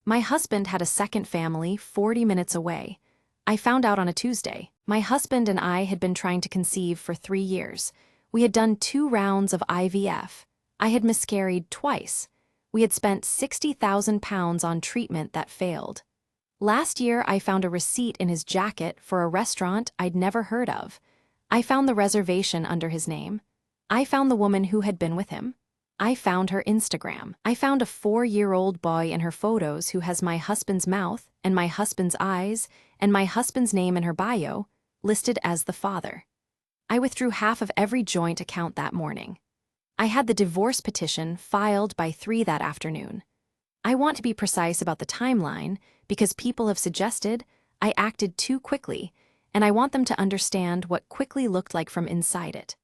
My husband had a second family 40 minutes away. I found out on a Tuesday. My husband and I had been trying to conceive for 3 years. We had done 2 rounds of IVF. I had miscarried twice. We had spent £60,000 on treatment that failed. Last year, I found a receipt in his jacket for a restaurant I'd never heard of. I found the reservation under his name. I found the woman who had been with him. I found her Instagram. I found a 4-year-old boy in her photos who has my husband's mouth and my husband's eyes and my husband's name in her bio, listed as the father. I withdrew half of every joint account that morning. I had the divorce petition filed by 3 that afternoon. I want to be precise about the timeline because people have suggested I acted too quickly, and I want them to understand what quickly looked like from inside it.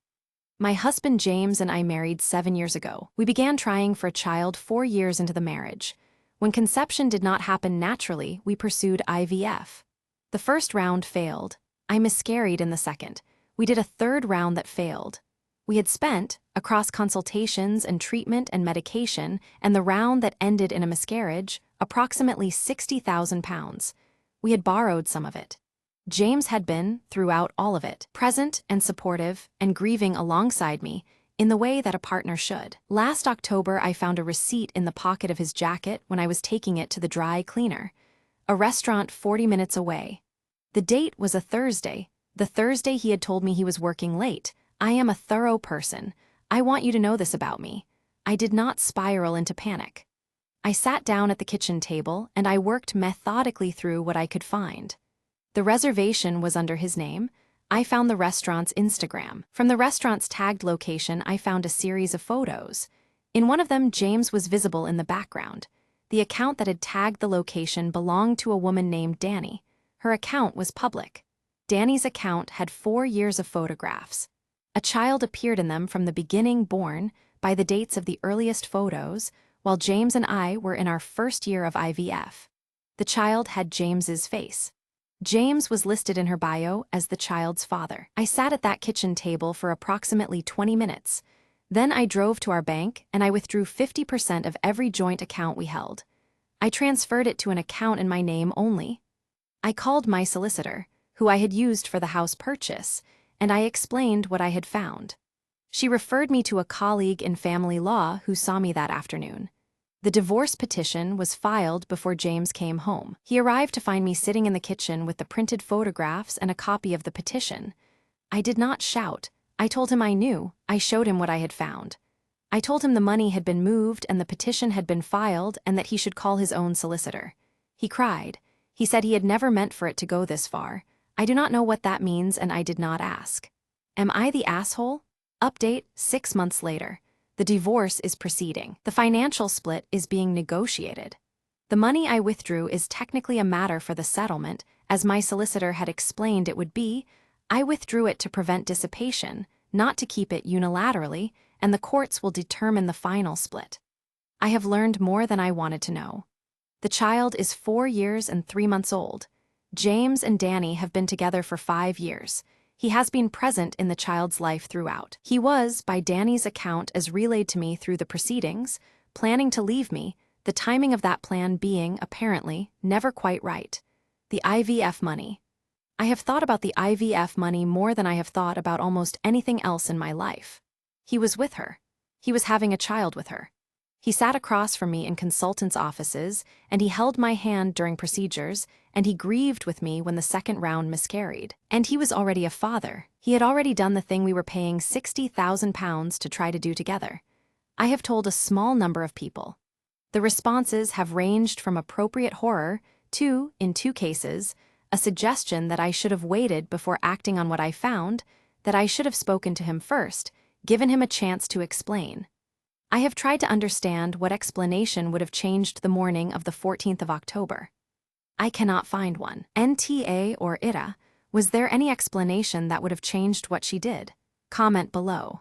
My husband James and I married 7 years ago. We began trying for a child 4 years into the marriage. When conception did not happen naturally, we pursued IVF. The first round failed. I miscarried in the second. We did a 3rd round that failed. We had spent, across consultations and treatment and medication, and the round that ended in a miscarriage, approximately £60,000. We had borrowed some of it. James had been, throughout all of it, present and supportive and grieving alongside me in the way that a partner should. Last October, I found a receipt in the pocket of his jacket when I was taking it to the dry cleaner, a restaurant 40 minutes away. The date was a Thursday, the Thursday he had told me he was working late. I am a thorough person. I want you to know this about me. I did not spiral into panic. I sat down at the kitchen table and I worked methodically through what I could find. The reservation was under his name. I found the restaurant's Instagram. From the restaurant's tagged location, I found a series of photos. In one of them, James was visible in the background. The account that had tagged the location belonged to a woman named Danny. Her account was public. Danny's account had 4 years of photographs. A child appeared in them from the beginning born by the dates of the earliest photos, while James and I were in our first year of IVF. The child had James's face. James was listed in her bio as the child's father. I sat at that kitchen table for approximately 20 minutes. Then I drove to our bank and I withdrew 50% of every joint account we held. I transferred it to an account in my name only. I called my solicitor, who I had used for the house purchase, and I explained what I had found. She referred me to a colleague in family law who saw me that afternoon. The divorce petition was filed before James came home. He arrived to find me sitting in the kitchen with the printed photographs and a copy of the petition. I did not shout. I told him I knew. I showed him what I had found. I told him the money had been moved and the petition had been filed and that he should call his own solicitor. He cried. He said he had never meant for it to go this far. I do not know what that means and I did not ask. Am I the asshole? Update 6 months later. The divorce is proceeding. The financial split is being negotiated. The money I withdrew is technically a matter for the settlement, as my solicitor had explained it would be. I withdrew it to prevent dissipation, not to keep it unilaterally, and the courts will determine the final split. I have learned more than I wanted to know. The child is 4 years and 3 months old. James and Danny have been together for 5 years. He has been present in the child's life throughout. He was, by Danny's account as relayed to me through the proceedings, planning to leave me, the timing of that plan being, apparently, never quite right. The IVF money. I have thought about the IVF money more than I have thought about almost anything else in my life. He was with her. He was having a child with her. He sat across from me in consultants' offices, and he held my hand during procedures, and he grieved with me when the second round miscarried. And he was already a father. He had already done the thing we were paying £60,000 to try to do together. I have told a small number of people. The responses have ranged from appropriate horror to, in 2 cases, a suggestion that I should have waited before acting on what I found, that I should have spoken to him first, given him a chance to explain. I have tried to understand what explanation would have changed the morning of the 14th of October. I cannot find one. NTA or AITA, was there any explanation that would have changed what she did? Comment below.